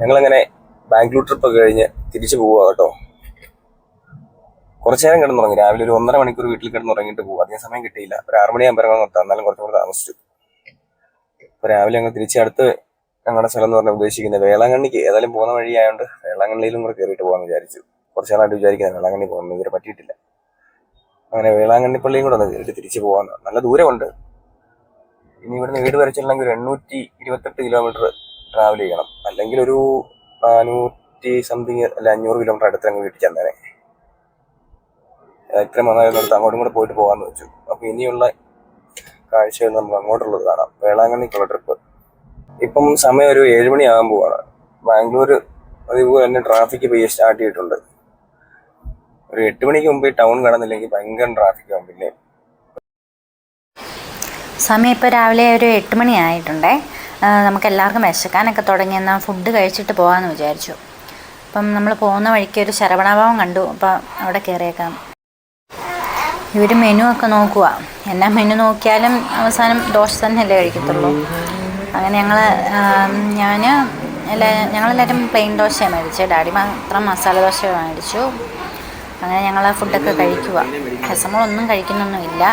ഞങ്ങളങ്ങനെ ബാംഗ്ലൂർ ട്രിപ്പ് കഴിഞ്ഞ് തിരിച്ചു പോവുക കേട്ടോ. കുറച്ചു നേരം കിടന്നുറങ്ങി. രാവിലെ ഒരു 1.5 മണിക്കൂർ വീട്ടിൽ കിടന്നുറങ്ങിയിട്ട് പോകും. അധികം സമയം കിട്ടിയില്ല. ഒരു 6 മണിയാകുമ്പോൾ ഇറങ്ങാൻ നിർത്താം. എന്നാലും കുറച്ചും കൂടെ താമസിച്ചു. അപ്പോൾ രാവിലെ ഞങ്ങൾ തിരിച്ചടുത്ത് ഞങ്ങളുടെ സ്ഥലം എന്ന് പറഞ്ഞാൽ ഉദ്ദേശിക്കുന്നത് വേളാങ്കണ്ണിക്ക് ഏതായാലും പോകുന്ന വഴിയായതുകൊണ്ട് വേളാങ്കണ്ണിയിലും കൂടെ കയറിയിട്ട് പോകാമെന്ന് വിചാരിച്ചു. കുറച്ച് നാളായിട്ട് വിചാരിക്കുന്നത് വേളാങ്കണ്ണി പോകണം, ഇതുവരെ പറ്റിയിട്ടില്ല. അങ്ങനെ വേളാങ്കണ്ണി പള്ളിയും കൂടെ ഒന്ന് കയറിയിട്ട് തിരിച്ചു പോകാമെന്ന്. നല്ല ദൂരമുണ്ട്. ഇനി ഇവിടുന്ന് വീട് വരെ ചെല്ലണമെങ്കിൽ ഒരു 828 കിലോമീറ്റർ ട്രാവൽ ചെയ്യണം. അല്ലെങ്കിൽ ഒരു 400 സംതിങ് അല്ല 500 കിലോമീറ്റർ അടുത്ത് അങ്ങ് വീട്ടിൽ ചെന്നേനെ. ഇത്രയും വന്നായിരുന്നിടത്ത് അങ്ങോട്ടും കൂടെ പോയിട്ട് പോകാമെന്ന് വെച്ചു. അപ്പോൾ ഇനിയുള്ള കാഴ്ചകൾ നമുക്ക് അങ്ങോട്ടുള്ളത് കാണാം. വേളാങ്കണ്ണിക്കുള്ള ട്രിപ്പ്. ഇപ്പം സമയം ഒരു 7 മണിയാകാൻ പോവാണ്. ബാംഗ്ലൂർ അതുപോലെ തന്നെ ട്രാഫിക് പെയ്യ സ്റ്റാർട്ട് ചെയ്തിട്ടുണ്ട്. ഒരു 8 മണിക്ക് മുമ്പ് ടൗൺ കടന്നില്ലെങ്കിൽ ഭയങ്കര ട്രാഫിക് ആകും. പിന്നെ സമയം ഇപ്പോൾ രാവിലെ ഒരു 8 മണി ആയിട്ടുണ്ടേ. നമുക്ക് എല്ലാവർക്കും വിശക്കാനൊക്കെ തുടങ്ങി. എന്നാൽ ഫുഡ് കഴിച്ചിട്ട് പോകാമെന്ന് വിചാരിച്ചു. അപ്പം നമ്മൾ പോകുന്ന വഴിക്ക് ഒരു ശരവണഭവൻ കണ്ടു. അപ്പം അവിടെ കയറിയേക്കാം. ഇവർ മെനു ഒക്കെ നോക്കുക. എന്നാ മെനു നോക്കിയാലും അവസാനം ദോശ തന്നെയല്ലേ കഴിക്കത്തുള്ളൂ. അങ്ങനെ ഞങ്ങളെല്ലാവരും പ്ലെയിൻ ദോശയാണ് മേടിച്ചത്. ഡാഡി മാത്രം മസാല ദോശ മേടിച്ചു. അങ്ങനെ ഞങ്ങൾ ഫുഡൊക്കെ കഴിക്കുക. ഹെസമോളൊന്നും കഴിക്കുന്നൊന്നുമില്ല,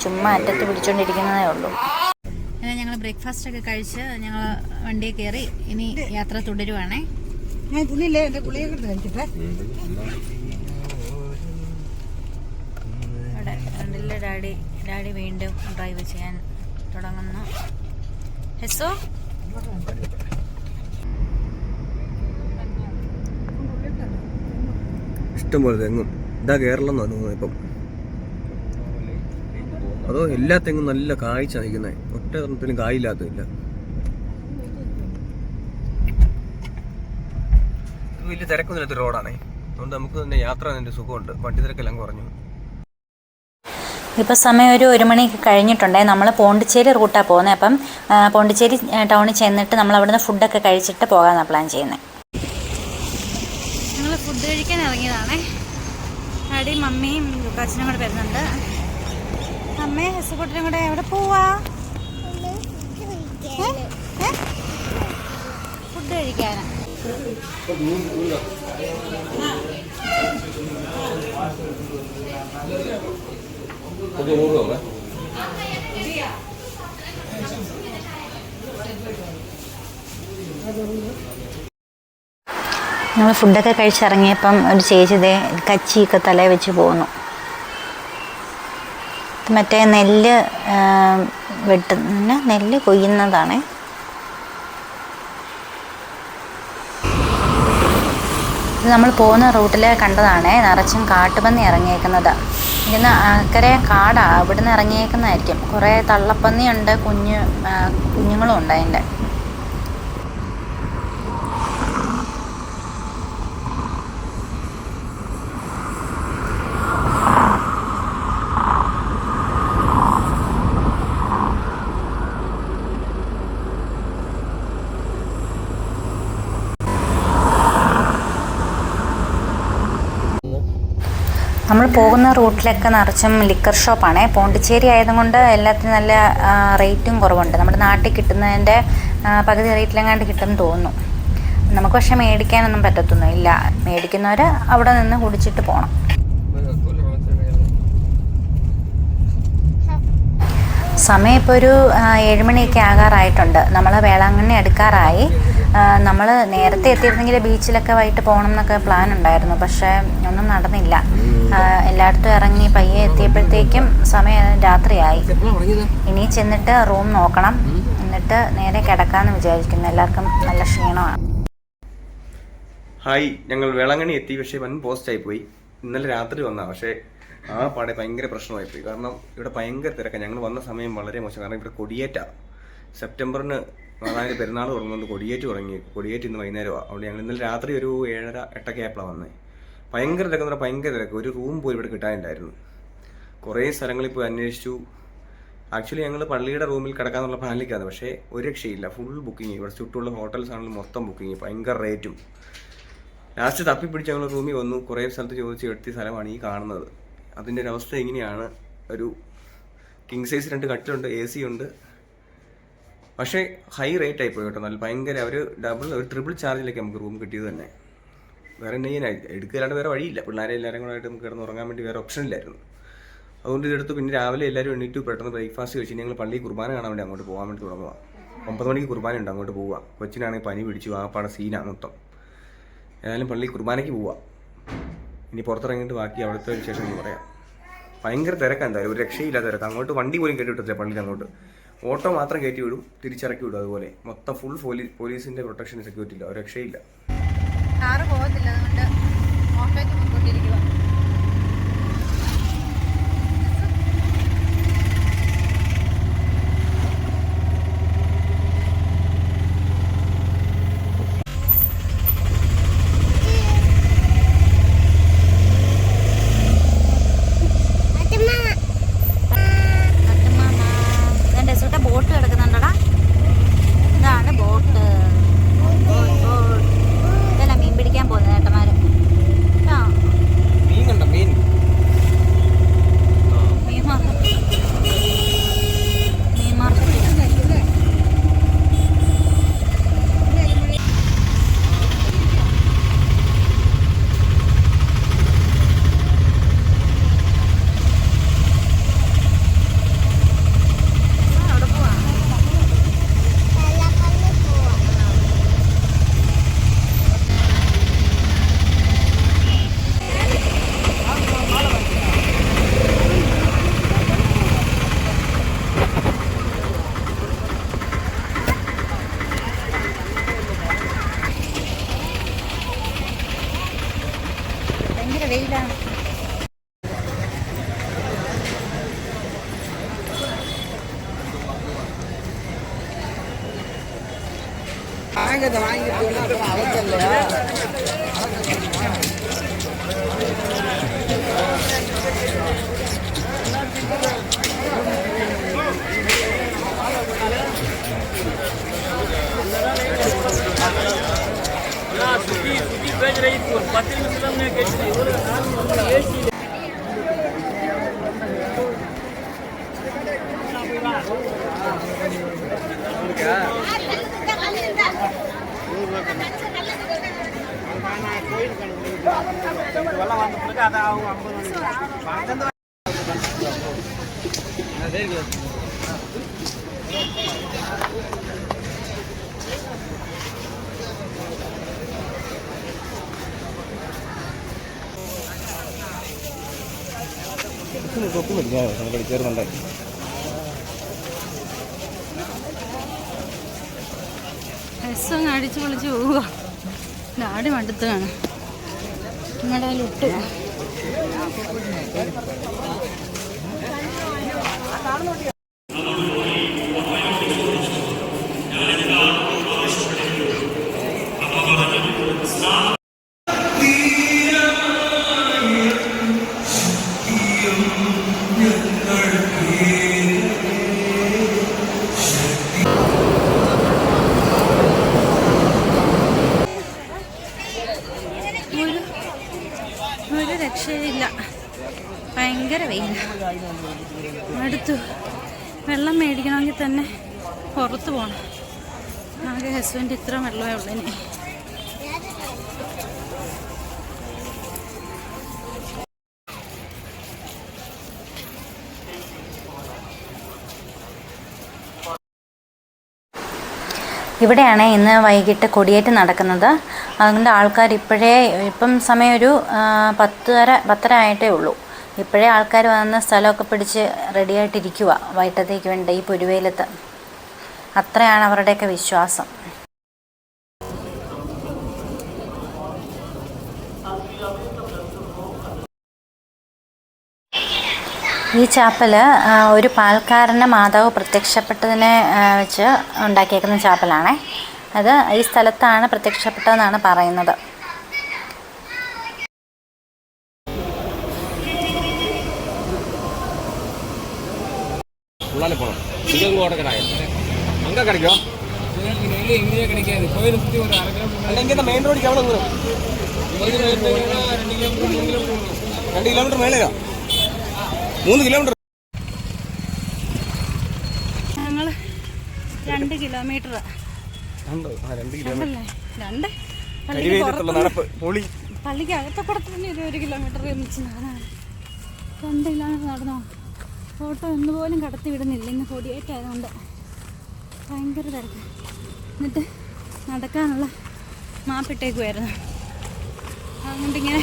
ചുമ്മാ അറ്റത്ത് പിടിച്ചുകൊണ്ടിരിക്കുന്നതേ ഉള്ളൂ. അങ്ങനെ ഞങ്ങൾ ബ്രേക്ക്ഫാസ്റ്റൊക്കെ കഴിച്ച് ഞങ്ങൾ വണ്ടിയിൽ കയറി ഇനി യാത്ര തുടരുവാണേ. അവിടെ ഫ്രണ്ടിലെ ഡാഡി വീണ്ടും ഡ്രൈവ് ചെയ്യാൻ തുടങ്ങുന്നു. ഹെസോ ഇഷ്ടംപോലെ തെങ്ങും. ഇതാ കേരളം തോന്നുന്നു ഇപ്പം. അതോ എല്ലാ തെങ്ങും നല്ല കായ്ച്ച നിൽക്കുന്നത്. ഒറ്റ തരത്തിലും കായില്ലാത്തതില്ല. വലിയ തിരക്കൊന്നുമില്ലാത്ത റോഡാണേ. അതുകൊണ്ട് നമുക്ക് തന്നെ യാത്ര അതിൻ്റെ സുഖമുണ്ട്. വണ്ടി തിരക്കെല്ലാം കുറഞ്ഞു. ഇപ്പോൾ സമയം ഒരു 1 മണി കഴിഞ്ഞിട്ടുണ്ടേ. നമ്മൾ പോണ്ടിച്ചേരി റൂട്ടാണ് പോകുന്നത്. അപ്പം പോണ്ടിച്ചേരി ടൗണിൽ ചെന്നിട്ട് നമ്മൾ അവിടുന്ന് ഫുഡൊക്കെ കഴിച്ചിട്ട് പോകാമെന്നാണ് പ്ലാൻ ചെയ്യുന്നത്. ഞങ്ങൾ ഫുഡ് കഴിക്കാൻ ഇറങ്ങിയതാണേ. ഡാഡിയും മമ്മിയും ലുക്കാച്ചനും കൂടെ വരുന്നുണ്ട്. അമ്മയും ഹെസക്കുട്ടനും കൂടെ എവിടെ പോവാ? ഫുഡ് കഴിക്കാനാ. ഞങ്ങൾ ഫുഡൊക്കെ കഴിച്ചിറങ്ങിയപ്പം ഒരു ചേച്ചി കച്ചിയൊക്കെ തലയിൽ വെച്ച് പോകുന്നു. മറ്റേ നെല്ല് നെല്ല് കൊയ്യുന്നതാണ്. ഇത് നമ്മൾ പോകുന്ന റൂട്ടിൽ കണ്ടതാണ്. നിറച്ചും കാട്ടുപന്നി ഇറങ്ങിയേക്കുന്നത്. ഇതിന് അക്കരെ കാടാണ്. ഇവിടുന്ന് ഇറങ്ങിയേക്കുന്നതായിരിക്കും. കുറേ തള്ളപ്പന്നിയുണ്ട്, കുഞ്ഞുങ്ങളും ഉണ്ട് അതിൻ്റെ. നമ്മൾ പോകുന്ന റൂട്ടിലൊക്കെ നിറച്ചും ലിക്കർ ഷോപ്പാണ്. പോണ്ടിച്ചേരി ആയതുകൊണ്ട് എല്ലാത്തിനും നല്ല റേറ്റും കുറവുണ്ട്. നമ്മുടെ നാട്ടിൽ കിട്ടുന്നതിൻ്റെ പകുതി റേറ്റിലെങ്ങാണ്ട് കിട്ടുമെന്ന് തോന്നുന്നു. നമുക്ക് പക്ഷേ മേടിക്കാനൊന്നും പറ്റത്തൊന്നുമില്ല. മേടിക്കുന്നവർ അവിടെ നിന്ന് കുടിച്ചിട്ട് പോകണം. സമയം ഇപ്പോൾ ഒരു 7 മണിയൊക്കെ ആകാറായിട്ടുണ്ട്. നമ്മൾ വേളാങ്കണ്ണി അടുക്കാറായി. നമ്മൾ നേരത്തെ എത്തിയിരുന്നെങ്കിൽ ബീച്ചിലൊക്കെ വൈകിട്ട് പോകണം എന്നൊക്കെ പ്ലാൻ ഉണ്ടായിരുന്നു. പക്ഷേ ഒന്നും നടന്നില്ല. എല്ലായിടത്തും ഇറങ്ങി പയ്യെ എത്തിയപ്പോഴത്തേക്കും സമയം രാത്രിയായി. ഇനി ചെന്നിട്ട് റൂം നോക്കണം. എന്നിട്ട് നേരെ കിടക്കാമെന്ന് വിചാരിക്കുന്നു. എല്ലാവർക്കും നല്ല ക്ഷീണമാണ്. ഹായ്, ഞങ്ങൾ വേളാങ്കണ്ണി എത്തി. പക്ഷേ വൻ പോസ്റ്റായി പോയി. ഇന്നലെ രാത്രി വന്നതാണ്. പക്ഷേ ആ പാടെ ഭയങ്കര പ്രശ്നമായിപ്പോയി. കാരണം ഇവിടെ ഭയങ്കര തിരക്കാണ്. ഞങ്ങൾ വന്ന സമയം വളരെ മോശം. കാരണം ഇവിടെ കൊടിയേറ്റാണ്. സെപ്റ്റംബറിന് അതായത് പെരുന്നാൾ തുടങ്ങുന്നത് കൊടിയേറ്റ് തുടങ്ങി. കൊടിയേറ്റ് ഇന്ന് വൈകുന്നേരമാണ്. അവിടെ ഞങ്ങൾ ഇന്നലെ രാത്രി ഒരു 7:30, 8 ആയപ്പോഴാണ് വന്നത്. ഭയങ്കര തിരക്കെന്ന് പറഞ്ഞാൽ ഭയങ്കര തിരക്ക്. ഒരു റൂം പോയി ഇവിടെ കിട്ടാനുണ്ടായിരുന്നു. കുറേ സ്ഥലങ്ങളിൽ പോയി അന്വേഷിച്ചു. ആക്ച്വലി ഞങ്ങൾ പള്ളിയുടെ റൂമിൽ കിടക്കാന്നുള്ള പ്ലാനിലേക്കാണ്. പക്ഷേ ഒരു രക്ഷയില്ല. Full booking. ഇവിടെ ചുറ്റുള്ള ഹോട്ടൽസ് ആണെങ്കിലും മൊത്തം ബുക്കിങ്. ഭയങ്കര റേറ്റും. ലാസ്റ്റ് തപ്പിപ്പിടിച്ച് ഞങ്ങൾ റൂമിൽ വന്നു. കുറേ സ്ഥലത്ത് ചോദിച്ച് എടുത്തിയ സ്ഥലമാണ് ഈ കാണുന്നത്. അതിൻ്റെ ഒരു അവസ്ഥ ഇങ്ങനെയാണ്. ഒരു കിങ് സൈസ് 2 കട്ടിലുണ്ട്, AC ഉണ്ട്. പക്ഷേ ഹൈ റേറ്റ് ആയിപ്പോയി കേട്ടോ. നല്ല ഭയങ്കര ഒരു ട്രിപ്പിൾ ചാർജിലേക്ക് നമുക്ക് റൂം കിട്ടിയത് തന്നെ. വേറെ എടുക്കാണ്ട് വേറെ വഴിയില്ല. പിള്ളേരെ എല്ലാവരും കൂടെ ആയിട്ട് നമുക്ക് കിടന്ന് ഉറങ്ങാൻ വേണ്ടി വേറെ ഓപ്ഷൻ ഇല്ലായിരുന്നു. അതുകൊണ്ട് ഇതെടുത്ത് പിന്നെ രാവിലെ എല്ലാവരും എണീറ്റ് പെട്ടെന്ന് ബ്രേക്ക്ഫാസ്റ്റ് കഴിച്ച് ഞങ്ങൾ പള്ളി കുർബാന കാണാൻ വേണ്ടി അങ്ങോട്ട് പോകാൻ വേണ്ടി തുടങ്ങുക. 9 മണിക്ക് കുർബാന ഉണ്ട്, അങ്ങോട്ട് പോവുക. കൊച്ചിനാണെങ്കിൽ പനി പിടിച്ചു, ആ പാടെ സീനാണ് മൊത്തം. ഏതായാലും പള്ളി കുർബാനയ്ക്ക് പോവുക. ഇനി പുറത്തിറങ്ങിയിട്ട് ബാക്കി അവിടുത്തെ വിശേഷം എന്ന് പറയാം. ഭയങ്കര തിരക്കാണ് എന്തായാലും, ഒരു രക്ഷയില്ലാത്ത തിരക്ക്. അങ്ങോട്ട് വണ്ടി പോലും കയറ്റി വിട്ടില്ല പള്ളിയിൽ. അങ്ങോട്ട് ഓട്ടോ മാത്രം കയറ്റി വിടും, തിരിച്ചിറക്കി വിടും. അതുപോലെ മൊത്തം ഫുൾ പോലീസിൻ്റെ പ്രൊട്ടക്ഷൻ സെക്യൂരിറ്റി ഇല്ല, ഒരു രക്ഷയില്ല. കാറ് പോകത്തില്ല, അതുകൊണ്ട് ഓട്ടോയ്ക്ക് പോയിക്കൊണ്ടിരിക്കുക. ബോട്ട് കിടക്കുന്നുണ്ടടാ, ഇതാണ് ബോട്ട്. ഇതല്ല മീൻ പിടിക്കാൻ പോകുന്നത് ഏട്ടന്മാര്. മീൻ കണ്ടോ? മീൻ മാർക്കറ്റ്. ഭയങ്കര വെയിലാണ്. ചേർന്നുണ്ട്. രസം അടിച്ചു പൊളിച്ച് പോവുക. ഡാഡി മടുത്താണ്. നിങ്ങളുടെ ലുട്ട് ഒരു രക്ഷയില്ല. ഭയങ്കര വെയിൽ. അടുത്തു വെള്ളം മേടിക്കണമെങ്കിൽ തന്നെ പുറത്ത് പോകണം. ആകെ ഹസ്ബൻഡ് ഇത്ര വെള്ളമേ ഉള്ളതിന്. ഇവിടെയാണ് ഇന്ന് വൈകിട്ട് കൊടിയേറ്റ് നടക്കുന്നത്. അതുകൊണ്ട് ആൾക്കാർ ഇപ്പം സമയം ഒരു 10:30 ആയിട്ടേ ഉള്ളൂ. ഇപ്പോഴേ ആൾക്കാർ വന്ന് സ്ഥലമൊക്കെ പിടിച്ച് റെഡിയായിട്ടിരിക്കുക വൈകിട്ടത്തേക്ക് വേണ്ട ഈ പുരുവേലത്ത്. അത്രയാണ് അവരുടെയൊക്കെ വിശ്വാസം. ഈ ചാപ്പൽ ഒരു പാൽക്കാരൻ്റെ മാതാവ് പ്രത്യക്ഷപ്പെട്ടതിനെ വെച്ച് ഉണ്ടാക്കിയേക്കുന്ന ചാപ്പലാണേ. അത് ഈ സ്ഥലത്താണ് പ്രത്യക്ഷപ്പെട്ടതെന്നാണ് പറയുന്നത്. മെയിൻ റോഡിൽ 2 കിലോമീറ്റർ മേലെയോ 3 കിലോമീറ്റർ. ഞങ്ങൾ 2 2 കിലോമീറ്റർ. ഉണ്ടോ? 2 കിലോമീറ്റർ. പള്ളിക്ക് അകത്തപ്പുറത്തിന് 1 കിലോമീറ്റർ വെച്ച് നടന്നാണ്. 2 കിലോമീറ്റർ നടന്നോ. ഓട്ടോ ഒന്നുപോലും കടത്തി വിടുന്നില്ല ഇന്ന് കൊടിയേറ്റായതുകൊണ്ട്. ഭയങ്കര തിരക്ക്. എന്നിട്ട് നടക്കാനുള്ള മാപ്പിട്ടേക്കുമായിരുന്നു. അതുകൊണ്ടിങ്ങനെ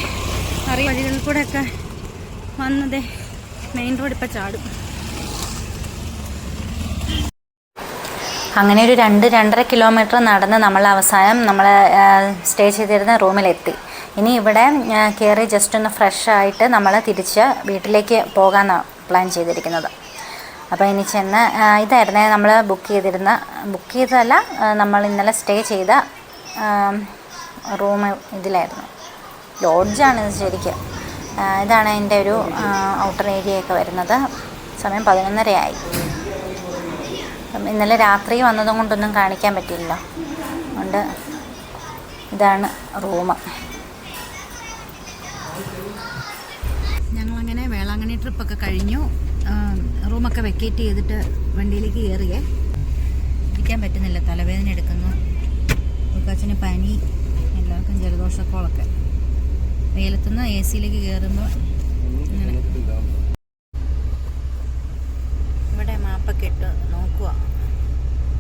അറിയ വഴികളിൽ കൂടെയൊക്കെ വന്നതേ മെയിൻ റോഡ് ഇപ്പം ചാടും. അങ്ങനെ ഒരു 2-2.5 കിലോമീറ്റർ നടന്ന് നമ്മൾ അവസാനം നമ്മൾ സ്റ്റേ ചെയ്തിരുന്ന റൂമിലെത്തി. ഇനി ഇവിടെ കയറി ജസ്റ്റ് ഒന്ന് ഫ്രഷ് ആയിട്ട് നമ്മൾ തിരിച്ച് വീട്ടിലേക്ക് പോകാമെന്നാണ് പ്ലാൻ ചെയ്തിരിക്കുന്നത്. അപ്പോൾ ഇനി ചെന്ന് ഇതായിരുന്നേ നമ്മൾ ബുക്ക് ചെയ്തതല്ല, നമ്മൾ ഇന്നലെ സ്റ്റേ ചെയ്ത റൂം ഇതിലായിരുന്നു. ലോഡ്ജാണ് ഇത് ശരിക്കും. ഇതാണ് എൻ്റെ ഒരു ഔട്ടർ ഏരിയയൊക്കെ വരുന്നത്. സമയം 11:30 ഇന്നലെ രാത്രി വന്നതും കൊണ്ടൊന്നും കാണിക്കാൻ പറ്റില്ല. അതുകൊണ്ട് ഇതാണ് റൂം. ഞങ്ങളങ്ങനെ വേളാങ്കണ്ണി ട്രിപ്പൊക്കെ കഴിഞ്ഞു. റൂമൊക്കെ വെക്കേറ്റ് ചെയ്തിട്ട് വണ്ടിയിലേക്ക് കയറിയേ. ഇരിക്കാൻ പറ്റുന്നില്ല, തലവേദന എടുക്കുന്നു. ഉൾക്കാച്ചിന് പനി, എല്ലാവർക്കും ജലദോഷക്കോളൊക്കെ. വെയിലത്തുനിന്ന് AC-യിലേക്ക് കയറുമ്പോൾ ഇങ്ങനെ ഇവിടെ മാപ്പൊക്കെ ഇട്ട് നോക്കുക.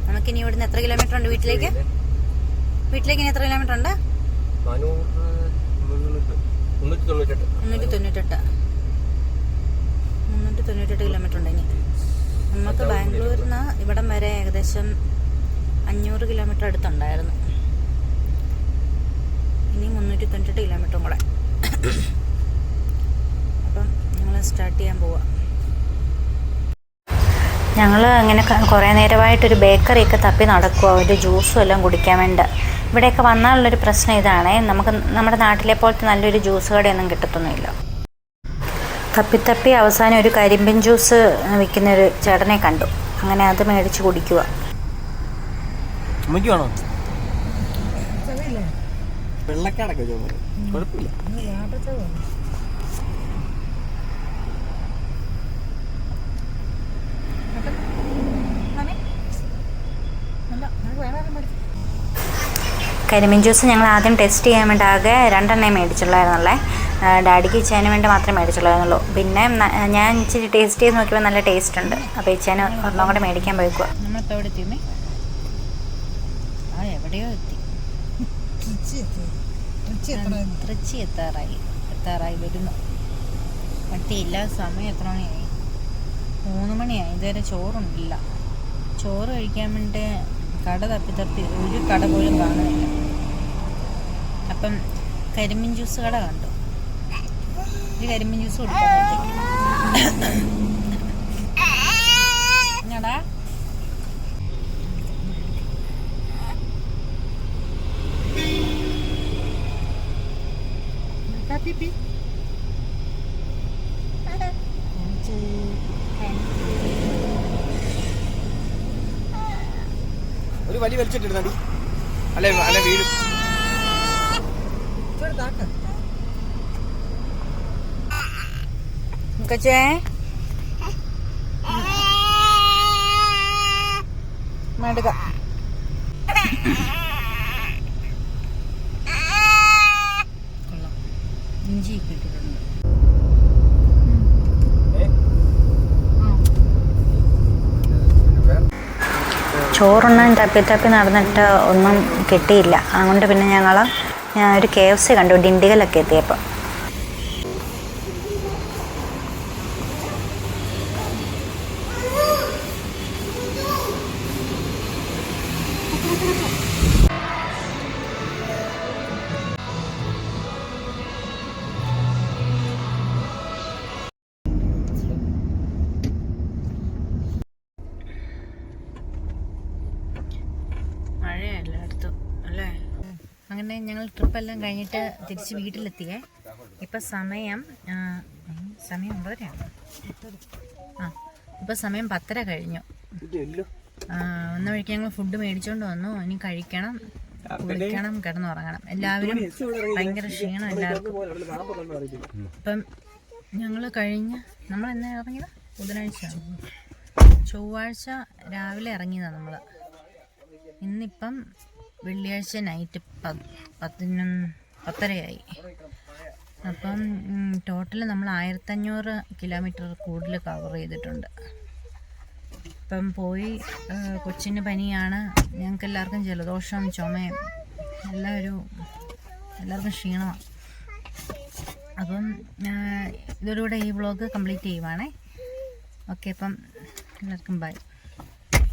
നമുക്കിനി ഇവിടുന്ന് എത്ര കിലോമീറ്റർ ഉണ്ട് വീട്ടിലേക്ക്? ഇനി എത്ര കിലോമീറ്റർ ഉണ്ട്? 398 കിലോമീറ്റർ ഉണ്ട് ഇനി. നമുക്ക് ബാംഗ്ലൂരിൽ നിന്ന് ഇവിടം വരെ ഏകദേശം 500 കിലോമീറ്റർ അടുത്തുണ്ടായിരുന്നു. ഇനി 398 കിലോമീറ്ററും കൂടെ. അപ്പം ഞങ്ങൾ സ്റ്റാർട്ട് ചെയ്യാൻ പോവാം. ഞങ്ങൾ അങ്ങനെ കുറേ നേരമായിട്ടൊരു ബേക്കറിയൊക്കെ തപ്പി നടക്കുക, ഒരു ജ്യൂസും എല്ലാം കുടിക്കാൻ വേണ്ടി. ഇവിടെയൊക്കെ വന്നാലുള്ളൊരു പ്രശ്നം ഇതാണ്, നമുക്ക് നമ്മുടെ നാട്ടിലെ പോലത്തെ നല്ലൊരു ജ്യൂസ് കടയൊന്നും കിട്ടത്തൊന്നുമില്ല. തപ്പി അവസാനം ഒരു കരിമ്പിൻ ജ്യൂസ് വിൽക്കുന്നൊരു ചേട്ടനെ കണ്ടു. അങ്ങനെ അത് മേടിച്ച് കുടിക്കുക. വെള്ളക്കാടൊക്കെ കുഴപ്പമില്ല. കരിമീൻ ജ്യൂസ് ഞങ്ങൾ ആദ്യം ടെസ്റ്റ് ചെയ്യാൻ വേണ്ടി ആകെ 2 എണ്ണേ മേടിച്ചുള്ളായിരുന്നല്ലേ. ഡാഡിക്ക് ഇച്ചേന് വേണ്ടി മാത്രമേ മേടിച്ചുള്ളായിരുന്നുള്ളൂ. പിന്നെ ഞാൻ ഇച്ചിരി ടേസ്റ്റ് ചെയ്ത് നോക്കിയപ്പോൾ നല്ല ടേസ്റ്റ് ഉണ്ട്. അപ്പോൾ ഇച്ചേന് ഒരെണ്ണം കൂടെ മേടിക്കാൻ പോയിക്കുക. നമ്മളിപ്പോൾ എവിടെ എത്തിയുമേ? എവിടെയോ എത്തി. തൃച്ചി എത്താറായി വരുന്നു. എത്തിയില്ല. സമയം എത്ര മണിയായി? 3 മണിയായി. ഇതുവരെ ചോറുണ്ടില്ല. ചോറ് കഴിക്കാൻ വേണ്ടി കട തപ്പി ഒരു കട പോലും കാണുന്നില്ല. അപ്പം കരിമീൻ ജ്യൂസ് കട കണ്ടു. ഒരു കരിമീൻ ജ്യൂസ് കൊടുക്കാൻ ഞാടാ. ഒരു വലിയ വലിച്ചിട്ടിരുന്നാടി അല്ലെ വീട്. നടുക കൊള്ളാം. ഇഞ്ചി ഇട്ടിട്ടുണ്ട്. ചോറുണ്ണാൻ തപ്പി നടന്നിട്ട് ഒന്നും കിട്ടിയില്ല. അതുകൊണ്ട് പിന്നെ ഞാൻ ഒരു KFC കണ്ടു ഡിണ്ടിഗലൊക്കെ എത്തിയപ്പോൾ. എല്ലായിടത്തും അല്ലേ. അങ്ങനെ ഞങ്ങൾ ട്രിപ്പെല്ലാം കഴിഞ്ഞിട്ട് തിരിച്ച് വീട്ടിലെത്തിയേ. ഇപ്പം സമയം 9:30. ഇപ്പം സമയം 10:30 കഴിഞ്ഞു. വന്ന വഴിക്ക് ഞങ്ങൾ ഫുഡ് മേടിച്ചുകൊണ്ട് വന്നു. ഇനി കഴിക്കണം, കുളിക്കണം, കിടന്നുറങ്ങണം. എല്ലാവരും ഭയങ്കര ക്ഷീണം എല്ലാവർക്കും. ഇപ്പം ഞങ്ങൾ നമ്മൾ എന്നാ ഇറങ്ങിയത്? ബുധനാഴ്ച, ചൊവ്വാഴ്ച രാവിലെ ഇറങ്ങിയതാണ് നമ്മൾ. ഇന്നിപ്പം വെള്ളിയാഴ്ച നൈറ്റ് 10:30 അപ്പം ടോട്ടൽ നമ്മൾ 1500 കിലോമീറ്റർ കൂടുതൽ കവർ ചെയ്തിട്ടുണ്ട്. ഇപ്പം പോയി കൊച്ചിന് പനിയാണ്, ഞങ്ങൾക്ക് എല്ലാവർക്കും ജലദോഷം ചുമയും എല്ലാവർക്കും ക്ഷീണമാണ്. അപ്പം ഇതോടുകൂടെ ഈ വ്ളോഗ് കംപ്ലീറ്റ് ചെയ്യുവാണേ. ഓക്കെ, അപ്പം എല്ലാവർക്കും ബൈ.